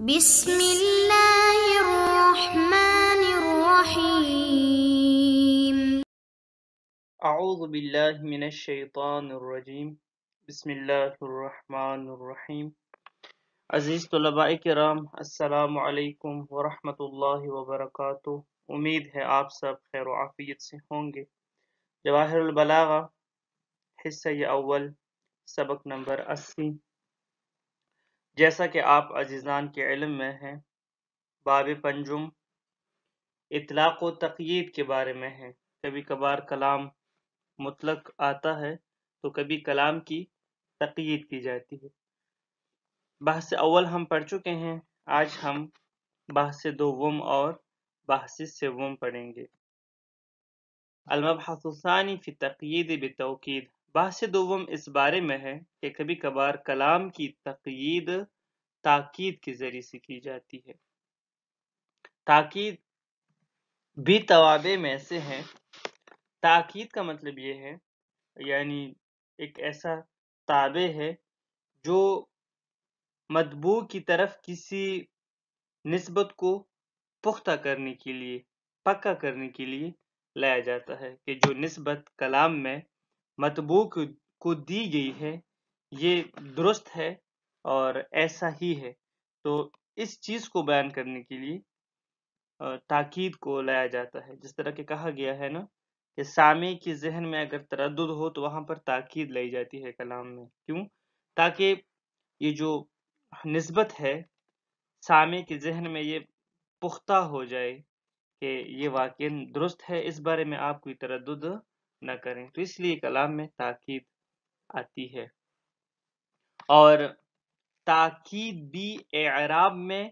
بسم اللہ الرحمن الرحیم۔ اعوذ باللہ من الشیطان الرجیم، بسم اللہ الرحمن الرحیم۔ عزیز طلباء کرام، السلام علیکم ورحمۃ اللہ وبرکاتہ۔ امید ہے آپ سب خیر و عافیت سے ہوں گے۔ جواہر البلاغہ حصہ اول، سبق نمبر 80۔ جیسا کہ آپ عزیزان کے علم میں ہیں، باب پنجم اطلاق و تقیید کے بارے میں ہے۔ کبھی کبھار کلام مطلق آتا ہے تو کبھی کلام کی تقیید کی جاتی ہے۔ بحث اول ہم پڑھ چکے ہیں، آج ہم بحث دوم اور بحث سوم پڑھیں گے۔ المبحث الثانی فی التقیید بالتوکید، بحث دوم اس بارے میں ہے کہ کبھی کبھار کلام کی تقیید تاکید کے ذریعے سے کی جاتی ہے۔ تاکید بھی توابع میں سے ہیں۔ تاکید کا مطلب یہ ہے، یعنی ایک ایسا تابع ہے جو مطبوع کی طرف کسی نسبت کو پختہ کرنے کے لیے، پکا کرنے کے لیے لایا جاتا ہے، کہ جو نسبت کلام میں مطبوع کو دی گئی ہے یہ درست ہے اور ایسا ہی ہے، تو اس چیز کو بیان کرنے کے لیے تاکید کو لایا جاتا ہے۔ جس طرح کہ کہا گیا ہے نا کہ سامع کے ذہن میں اگر تردد ہو تو وہاں پر تاکید لائی جاتی ہے کلام میں۔ کیوں؟ تاکہ یہ جو نسبت ہے سامع کے ذہن میں یہ پختہ ہو جائے کہ یہ واقعی درست ہے، اس بارے میں آپ کوئی تردد نہ کریں، تو اس لیے کلام میں تاکید آتی ہے۔ اور تاکید بھی اعراب میں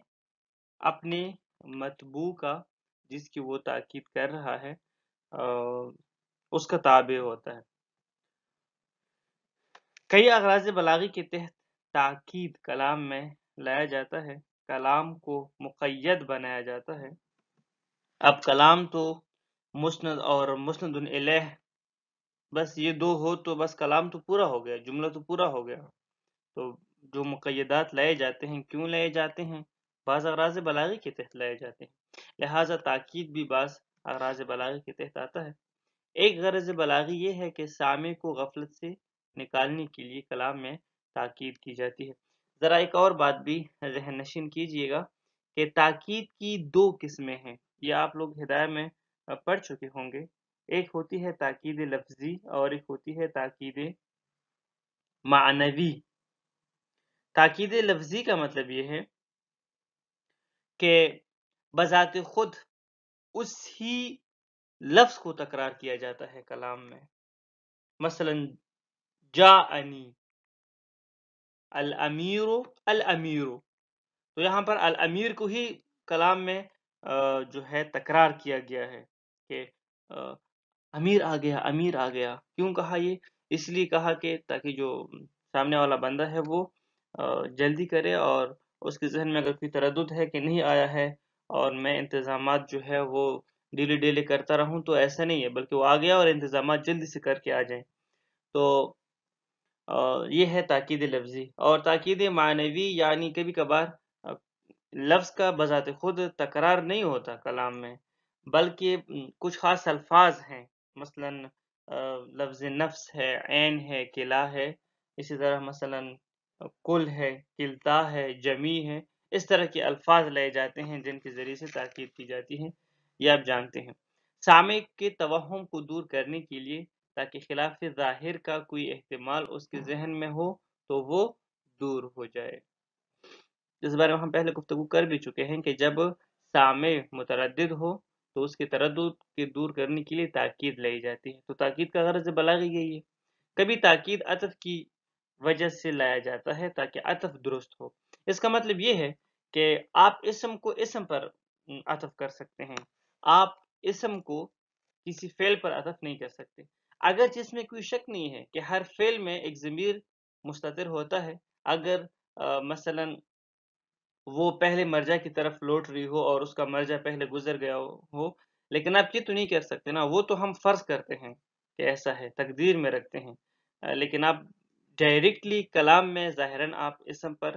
اپنے مطبوع کا، جس کی وہ تاکید کر رہا ہے، اس کا تابع ہوتا ہے۔ کئی اغراض بلاغی کے تحت تاکید کلام میں لایا جاتا ہے، کلام کو مقید بنایا جاتا ہے۔ اب کلام تو مسند اور مسند الیہ، بس یہ دو ہو تو بس کلام تو پورا ہو گیا، جملہ تو پورا ہو گیا۔ تو جو مقیدات لائے جاتے ہیں، کیوں لائے جاتے ہیں؟ بعض اغراض بلاغی کے تحت لائے جاتے ہیں، لہٰذا تاکید بھی بعض اغراض بلاغی کے تحت آتا ہے۔ ایک غرض بلاغی یہ ہے کہ سامع کو غفلت سے نکالنے کے لیے کلام میں تاکید کی جاتی ہے۔ ذرا ایک اور بات بھی ذہن نشین کیجئے گا کہ تاکید کی دو قسمیں ہیں، یہ آپ لوگ ہدایہ میں پڑھ چکے ہوں گے۔ ایک ہوتی ہے تاکید لفظی اور ایک ہوتی ہے تاکید معنوی۔ تاکید لفظی کا مطلب یہ ہے کہ بذات خود اسی لفظ کو تکرار کیا جاتا ہے کلام میں۔ مثلا جاءنی الامیر الامیر، تو یہاں پر الامیر کو ہی کلام میں جو ہے تکرار کیا گیا ہے کہ امیر آ گیا، امیر آ گیا۔ کیوں کہا یہ؟ اس لیے کہا کہ تاکہ جو سامنے والا بندہ ہے وہ جلدی کرے، اور اس کے ذہن میں اگر کوئی تردد ہے کہ نہیں آیا ہے اور میں انتظامات جو ہے وہ ڈیلی ڈیلی کرتا رہوں، تو ایسا نہیں ہے، بلکہ وہ آ گیا اور انتظامات جلدی سے کر کے آ جائیں۔ تو یہ ہے تاکید لفظی۔ اور تاکید معنوی یعنی کبھی کبھار لفظ کا بذات خود تکرار نہیں ہوتا کلام میں، بلکہ کچھ خاص الفاظ ہیں، مثلا لفظ نفس ہے، عین ہے، کلا ہے، اسی طرح مثلا کل ہے، کلتا ہے، جمی ہے، اس طرح کے الفاظ لائے جاتے ہیں جن کے ذریعے سے تاکید کی جاتی ہے، یہ آپ جانتے ہیں۔ سامع کے توہم کو دور کرنے کے لیے، تاکہ خلاف ظاہر کا کوئی احتمال اس کے ذہن میں ہو تو وہ دور ہو جائے۔ اس بارے میں ہم پہلے گفتگو کر بھی چکے ہیں کہ جب سامع متردد ہو تو اس کے تردد کے دور کرنے کے لیے تاکید لائی جاتی ہے۔ تو تاکید کا غرض بلاغی یہی ہے۔ کبھی تاکید عطف کی وجہ سے لایا جاتا ہے تاکہ عطف درست ہو۔ اس کا مطلب یہ ہے کہ آپ اسم کو اسم پر عطف کر سکتے ہیں، آپ اسم کو کسی فعل پر عطف نہیں کر سکتے، اگرچہ اس میں کوئی شک نہیں ہے کہ ہر فعل میں ایک ضمیر مستتر ہوتا ہے۔ اگر مثلا وہ پہلے مرجع کی طرف لوٹ رہی ہو اور اس کا مرجع پہلے گزر گیا ہو، لیکن آپ یہ تو نہیں کر سکتے نا، وہ تو ہم فرض کرتے ہیں کہ ایسا ہے، تقدیر میں رکھتے ہیں، لیکن آپ ڈائریکٹلی کلام میں ظاہراً آپ اسم پر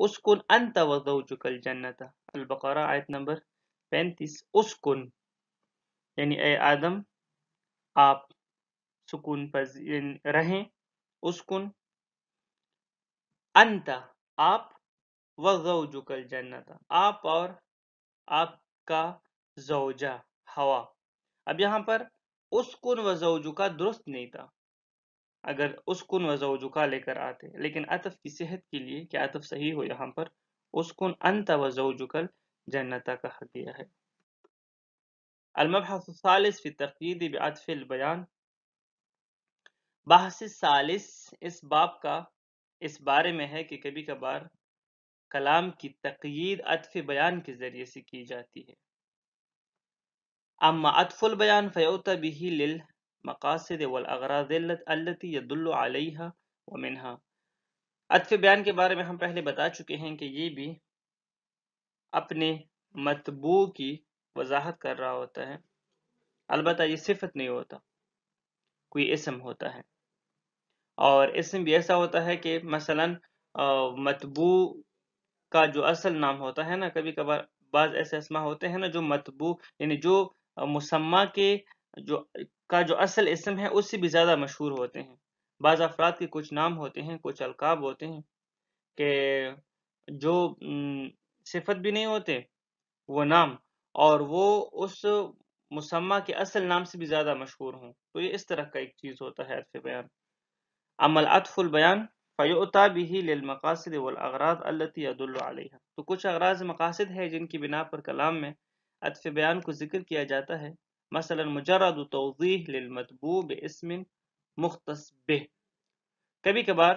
اسکن انت وزوجک الجنت، البقرہ آیت نمبر 35۔ اسکن یعنی اے آدم آپ سکون پذیر رہیں، اسکن انت آپ، وزوجک الجنت آپ اور آپ کا زوجہ ہوا۔ اب یہاں پر اسکن وزوجکا درست نہیں تھا اگر اسکن وزوجکا لے کر آتے، لیکن عطف کی صحت کے لیے کہ عطف صحیح ہو یہاں پر اسکن انت وزوجک الجنت کہا گیا ہے۔ المبحث الثالث فی التقیید بعطف البیان، بحث ثالث اس باب کا اس بارے میں ہے کہ کبھی کبھار کلام کی تقیید عطف بیان کے ذریعے سے کی جاتی ہے۔ اما عطف البیان فیؤتی به للمقاصد والاغراض التي يدل عليها ومنها، عطف بیان کے بارے میں ہم پہلے بتا چکے ہیں کہ یہ بھی اپنے مطبوع کی وضاحت کر رہا ہوتا ہے، البتہ یہ صفت نہیں ہوتا، کوئی اسم ہوتا ہے، اور اسم بھی ایسا ہوتا ہے کہ مثلا مطبوع کا جو اصل نام ہوتا ہے نا، کبھی کبھار بعض ایسے اسما ہوتے ہیں نا جو مطبوع یعنی جو مسمہ کے جو اصل اسم ہے اس سے بھی زیادہ مشہور ہوتے ہیں۔ بعض افراد کے کچھ نام ہوتے ہیں، کچھ القاب ہوتے ہیں کہ جو صفت بھی نہیں ہوتے وہ نام، اور وہ اس مسمہ کے اصل نام سے بھی زیادہ مشہور ہوں، تو یہ اس طرح کا ایک چیز ہوتا ہے عطف بیان۔ اما العطف البیان فیؤتی به للمقاصد والاغراض التي يدل عليها، تو کچھ اغراض مقاصد ہے جن کی بنا پر کلام میں عطف بیان کو ذکر کیا جاتا ہے، مثلا مجرد توضیح للمطبوع باسم مختص به، کبھی کبھار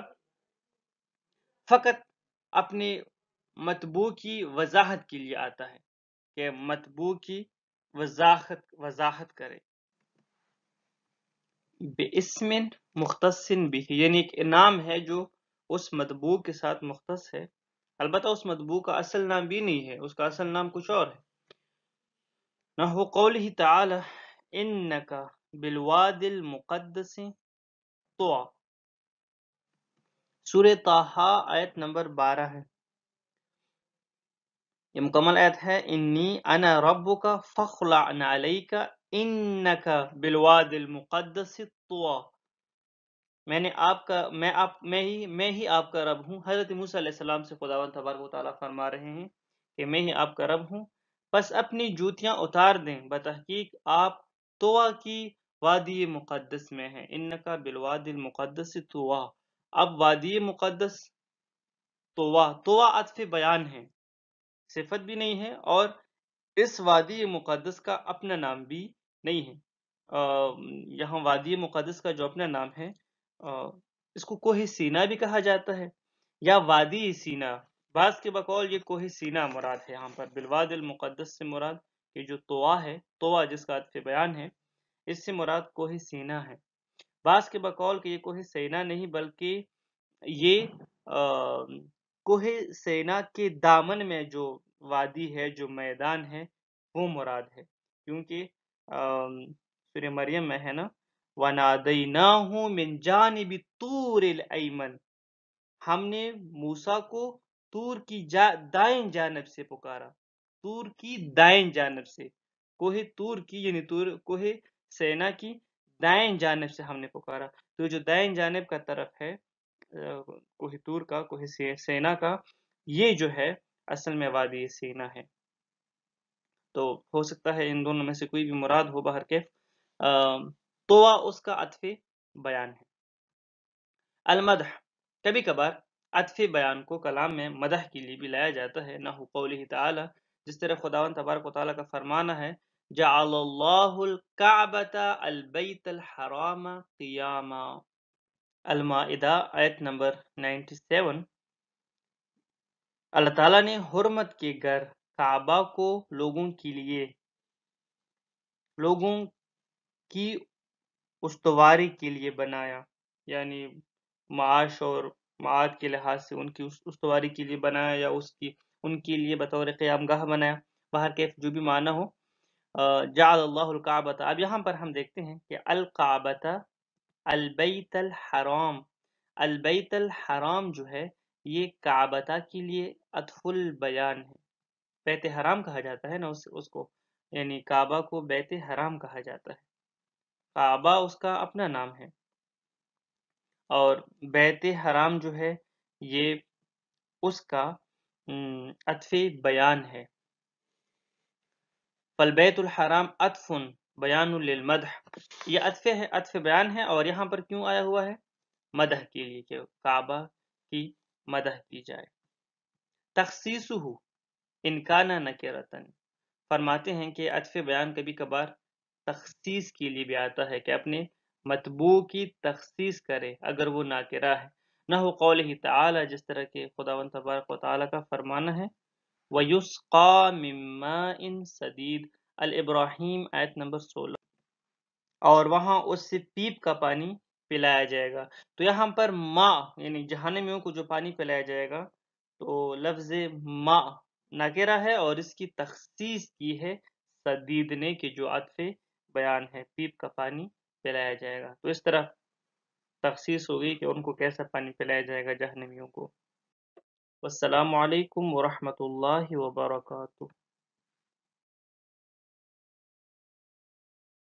فقط اپنے مطبوع کی وضاحت کے لیے آتا ہے کہ مطبوع کی وضاحت کرے، باسم مختص به یعنی ایک نام ہے جو اس مطبوع کے ساتھ مختص ہے، البتہ اس مطبوع کا اصل نام بھی نہیں ہے، اس کا اصل نام کچھ اور ہے۔ نحو قولہ تعالی انک بالواد المقدس طوی، سورہ طٰہٰ آیت نمبر 12 ہے، یہ مکمل آیت ہے، انی انا ربک فاخلع علیک انک بالواد المقدس طوی، میں ہی آپ کا رب ہوں۔ حضرت موسیٰ علیہ السلام سے خداوند تبارک و تعالیٰ فرما رہے ہیں کہ میں ہی آپ کا رب ہوں، پس اپنی جوتیاں اتار دیں، بتحقیق آپ طویٰ کی وادی مقدس میں ہیں، انکا بالواد المقدس طویٰ۔ اب وادی مقدس طویٰ عطف بیان ہے، صفت بھی نہیں ہے، اور اس وادی مقدس کا اپنا نام بھی نہیں ہے۔ یہاں وادی مقدس کا جو اپنا نام ہے اس کو کوہ سینا بھی کہا جاتا ہے یا وادی سینا، بعض کے بقول یہ کوہ سینا مراد ہے، یہاں پر بالواد المقدس سے مراد یہ جو طویٰ ہے، طویٰ جس کا عطف بیان ہے، اس سے مراد کوہ سینا ہے۔ بعض کے بقول کہ یہ کوہ سینا نہیں بلکہ یہ کوہ سینا کے دامن میں جو وادی ہے، جو میدان ہے، وہ مراد ہے، کیونکہ سورہ مریم میں ہے نا وَنَادَيْنَاهُ مِنْ جَانِبِ الطُّورِ الْأَيْمَنِ، ہم نے موسیٰ کو طور کی دائیں جانب سے پکارا، طور کی دائیں جانب سے، کوہ طور کی یعنی کوہ سینا کی دائیں جانب سے ہم نے پکارا، تو جو دائیں جانب کا طرف ہے کوہ طور کا، کوہ سینا کا، یہ جو ہے اصل میں وادی سینا ہے۔ تو ہو سکتا ہے ان دونوں میں سے کوئی بھی مراد ہو، بہرکیف طویٰ اس کا عطف بیان ہے۔ المدح، کبھی کبھار عطف بیان کو کلام میں مدح کے لیے بھی لایا جاتا ہے، نحو قولہ تعالی، جس طرح خداوند تبارک و تعالیٰ کا فرمانا ہے جعل اللہ الکعبۃ البیت الحرام قیاما، المائدہ آیت نمبر 97، اللہ تعالیٰ نے حرمت کے گھر کعبہ کو لوگوں کی استواری کے لیے بنایا، یعنی معاش اور معاد کے لحاظ سے ان کی استواری کے لیے بنایا، یا ان کے لیے بطور قیام گاہ بنایا، باہر کیف جو بھی معنی ہو، جعل اللہ الکعبۃ۔ اب یہاں پر ہم دیکھتے ہیں کہ الکعبۃ البیت الحرام، البیت الحرام جو ہے یہ کعبتا کے لیے عطف البیان ہے. بیت حرام کہا جاتا ہے نا اس کو، یعنی کعبہ کو بیت حرام کہا جاتا ہے. کعبہ اس کا اپنا نام ہے، اور بیت حرام جو ہے یہ اس کا عطف بیان ہے. فالبیت الحرام عطف بیان للمدح، یہ عطف ہے، عطف بیان ہے. اور یہاں پر کیوں آیا ہوا ہے؟ مدح کے لیے، کہ کعبہ کی مدح کی جائے. تخصیصہ ان کان نکرتن، فرماتے ہیں کہ عطف بیان کبھی کبھار تخصیص کے لیے بھی آتا ہے، کہ اپنے مطبوع کی تخصیص کرے اگر وہ ناکرہ ہے. نحو قولہ تعالی، جس طرح کہ خداوند تبارک و تعالی کا فرمانا ہے، وَيُسْقَى مِن مَاءٍ سَدِيدٍ، الابراہیم آیت نمبر 16، اور وہاں اس سے پیپ کا پانی پلایا جائے گا. تو یہاں پر ماء یعنی جہنمیوں کو جو پانی پلایا جائے گا، تو لفظ ماء نکرہ ہے اور اس کی تخصیص کی ہے سدید نے، کہ جو عطف بیان ہے، پیپ کا پانی پلایا جائے گا. تو اس طرح تخصیص ہوگی کہ ان کو کیسا پانی پلایا جائے گا جہنمیوں کو. والسلام علیکم ورحمۃ اللہ وبرکاتہ.